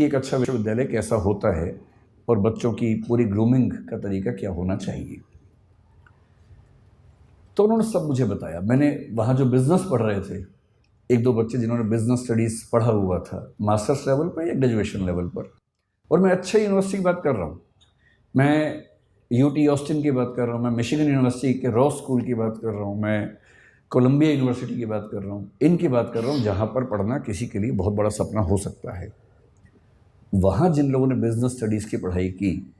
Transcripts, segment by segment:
कि एक अच्छा विश्वविद्यालय कैसा होता है और बच्चों की पूरी ग्रूमिंग का तरीका क्या होना चाहिए। तो उन्होंने सब मुझे बताया। मैंने वहाँ जो बिज़नेस पढ़ रहे थे, एक दो बच्चे जिन्होंने बिज़नेस स्टडीज़ पढ़ा हुआ था मास्टर्स लेवल पर या ग्रेजुएशन लेवल पर, और मैं अच्छे यूनिवर्सिटी की बात कर रहा हूँ, मैं यूटी ऑस्टिन की बात कर रहा हूँ, मैं मिशिगन यूनिवर्सिटी के रॉ स्कूल की बात कर रहा हूँ, मैं कोलंबिया यूनिवर्सिटी की बात कर रहा हूँ, इनकी बात कर रहा हूँ जहाँ पर पढ़ना किसी के लिए बहुत बड़ा सपना हो सकता है। वहाँ जिन लोगों ने बिज़नेस स्टडीज़ की पढ़ाई की,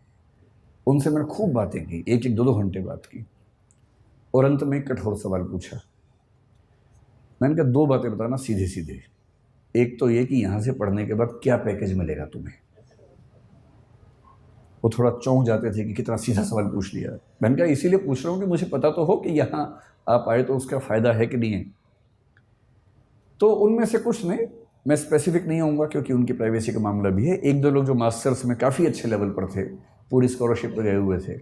उनसे मैंने खूब बातें की, एक एक दो दो घंटे बात की, और अंत में एक कठोर सवाल पूछा। मैंने कहा दो बातें बताना सीधे सीधे। एक तो ये कि यहाँ से पढ़ने के बाद क्या पैकेज मिलेगा तुम्हें। वो थोड़ा चौंक जाते थे कि कितना सीधा सवाल पूछ लिया। मैंने कहा इसीलिए पूछ रहा हूँ कि मुझे पता तो हो कि यहाँ आप आए तो उसका फ़ायदा है कि नहीं है। तो उनमें से कुछ ने, मैं स्पेसिफिक नहीं होऊंगा क्योंकि उनकी प्राइवेसी का मामला भी है, एक दो लोग जो मास्टर्स में काफ़ी अच्छे लेवल पर थे, पूरी स्कॉलरशिप पर गए हुए थे,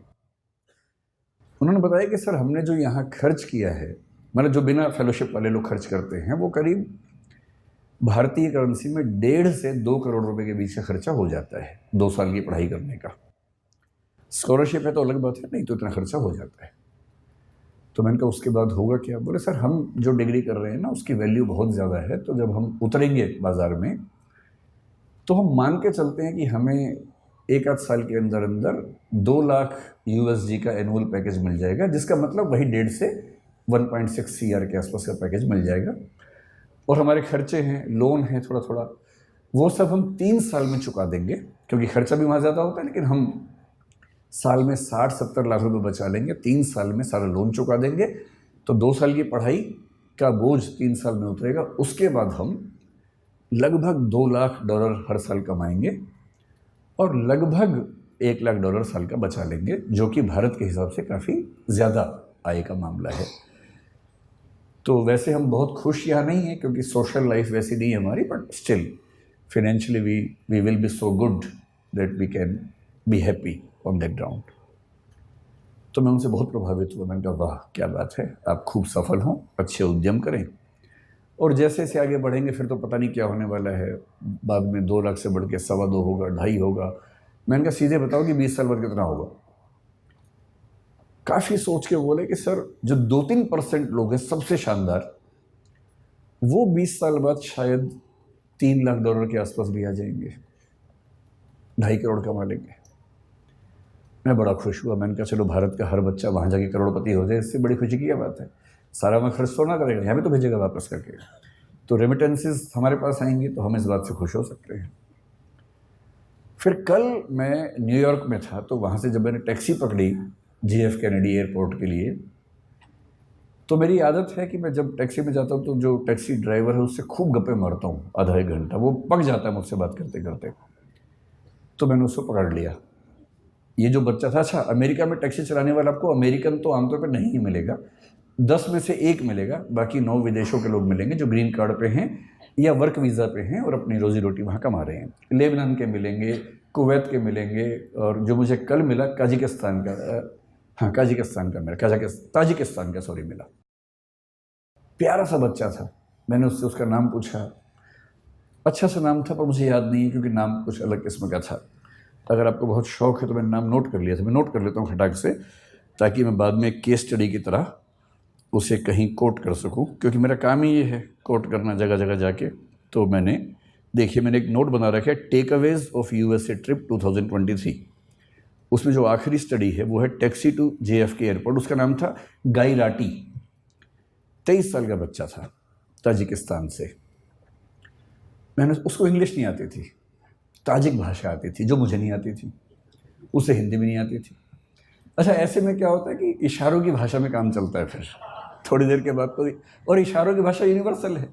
उन्होंने बताया कि सर हमने जो यहाँ खर्च किया है, मतलब जो बिना फेलोशिप वाले लोग खर्च करते हैं, वो करीब भारतीय करेंसी में 1.5 से 2 करोड़ रुपए के बीच का खर्चा हो जाता है 2 साल की पढ़ाई करने का। स्कॉलरशिप है तो अलग बात है, नहीं तो इतना खर्चा हो जाता है। तो मैंने कहा उसके बाद होगा क्या। बोले सर हम जो डिग्री कर रहे हैं ना उसकी वैल्यू बहुत ज़्यादा है, तो जब हम उतरेंगे बाज़ार में तो हम मान के चलते हैं कि हमें एक आध साल के अंदर अंदर 2 लाख USD का एनुअल पैकेज मिल जाएगा, जिसका मतलब वही 1.5 से 1.6 CR के आसपास का पैकेज मिल जाएगा, और हमारे खर्चे हैं, लोन है थोड़ा थोड़ा, वो सब हम 3 साल में चुका देंगे, क्योंकि खर्चा भी वहाँ ज़्यादा होता है, लेकिन हम साल में 60-70 लाख रुपए बचा लेंगे, 3 साल में सारा लोन चुका देंगे, तो 2 साल की पढ़ाई का बोझ 3 साल में उतरेगा। उसके बाद हम लगभग $2 लाख हर साल कमाएंगे और लगभग $1 लाख साल का बचा लेंगे, जो कि भारत के हिसाब से काफ़ी ज़्यादा आय का मामला है। तो वैसे हम बहुत खुश यहाँ नहीं हैं क्योंकि सोशल लाइफ वैसी नहीं है हमारी, but still financially we will be so good that we can be happy on that ground. तो मैं उनसे बहुत प्रभावित हुआ। मैंने कहा वाह क्या बात है, आप खूब सफल हों, अच्छे उद्यम करें, और जैसे जैसे आगे बढ़ेंगे फिर तो पता नहीं क्या होने वाला है, बाद में 2 लाख से बढ़ के 2.25 होगा, 2.5 होगा। मैंने कहा सीधे बताओ कि 20 साल बाद कितना होगा। काफ़ी सोच के बोले कि सर जो 2-3% लोग हैं सबसे शानदार, वो 20 साल बाद शायद $3 लाख के आसपास भी आ जाएंगे, 2.5 करोड़ कमा लेंगे। मैं बड़ा खुश हुआ। मैंने कहा चलो भारत का हर बच्चा वहाँ जाके करोड़पति हो जाए, इससे बड़ी खुशी की क्या बात है। सारा मैं खर्च तो ना करेगा, यहाँ भी तो भेजेगा वापस करके, तो रेमिटेंसेस हमारे पास आएंगी, तो हम इस बात से खुश हो सकते हैं। फिर कल मैं न्यूयॉर्क में था, तो वहाँ से जब मैंने टैक्सी पकड़ी JF कैनेडी एयरपोर्ट के लिए, तो मेरी आदत है कि मैं जब टैक्सी में जाता हूँ तो जो टैक्सी ड्राइवर है उससे खूब गप्पे मारता हूँ आधा एक घंटा, वो पक जाता है मुझसे बात करते करते। तो मैंने उसको पकड़ लिया। ये जो बच्चा था, अच्छा अमेरिका में टैक्सी चलाने वाला आपको अमेरिकन तो आमतौर पर नहीं मिलेगा, 10 में से 1 मिलेगा, बाकी 9 विदेशों के लोग मिलेंगे जो ग्रीन कार्ड पे हैं या वर्क वीज़ा पे हैं और अपनी रोजी रोटी वहाँ कमा रहे हैं। लेबनान के मिलेंगे, कुवैत के मिलेंगे, और जो मुझे कल मिला काजिकिस्तान का, हाँ काजिकिस्तान का मिला, ताजिकिस्तान का सॉरी मिला। प्यारा सा बच्चा था। मैंने उससे उसका नाम पूछा, अच्छा सा नाम था पर मुझे याद नहीं है क्योंकि नाम कुछ अलग किस्म का था। अगर आपको बहुत शौक है तो मैंने नाम नोट कर लिया था, मैं नोट कर लेता हूँ खटाक से, ताकि मैं बाद में केस स्टडी की तरह उसे कहीं कोट कर सकूं, क्योंकि मेरा काम ही ये है कोट करना जगह जगह जाके। तो मैंने देखिए मैंने एक नोट बना रखा है, टेकअवेज ऑफ USA ट्रिप 2023। उसमें जो आखिरी स्टडी है वो है टैक्सी टू JFK एयरपोर्ट। उसका नाम था गाई राटी, 23 साल का बच्चा था, ताजिकिस्तान से। मैंने उसको इंग्लिश नहीं आती थी, ताजिक भाषा आती थी जो मुझे नहीं आती थी, उसे हिंदी भी नहीं आती थी। अच्छा ऐसे में क्या होता है कि इशारों की भाषा में काम चलता है फिर थोड़ी देर के बाद तो, और इशारों की भाषा यूनिवर्सल है,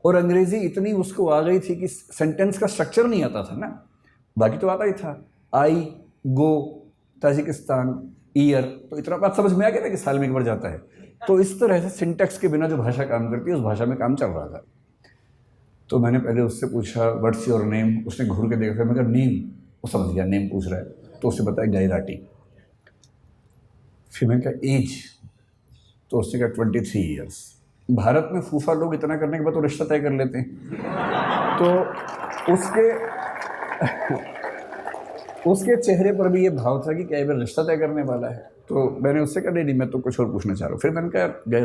और अंग्रेज़ी इतनी उसको आ गई थी कि सेंटेंस का स्ट्रक्चर नहीं आता था ना, बाकी तो आता ही था, आई गो ताजिकिस्तान ईयर, तो इतना बात समझ में आ गया था कि साल में एक बार जाता है। तो इस तरह से सिंटेक्स के बिना जो भाषा काम करती है उस भाषा में काम चल रहा था। तो मैंने पहले उससे पूछा व्हाट्स योर नेम, उसने घूर के देखा, मैं कहा नेम, वो समझ गया नेम पूछ रहा है, तो उसने बताया गाई राटी। फिर मैंने कहा एज, तो उसने कहा 23 ईयर्स। भारत में फूफा लोग इतना करने के बाद तो रिश्ता तय कर लेते हैं, तो उसके चेहरे पर भी ये भाव था कि क्या ये मेरा रिश्ता तय करने वाला है। तो मैंने उससे कहा नहीं नहीं, मैं तो कुछ और पूछना चाह रहा हूँ। फिर मैंने कहा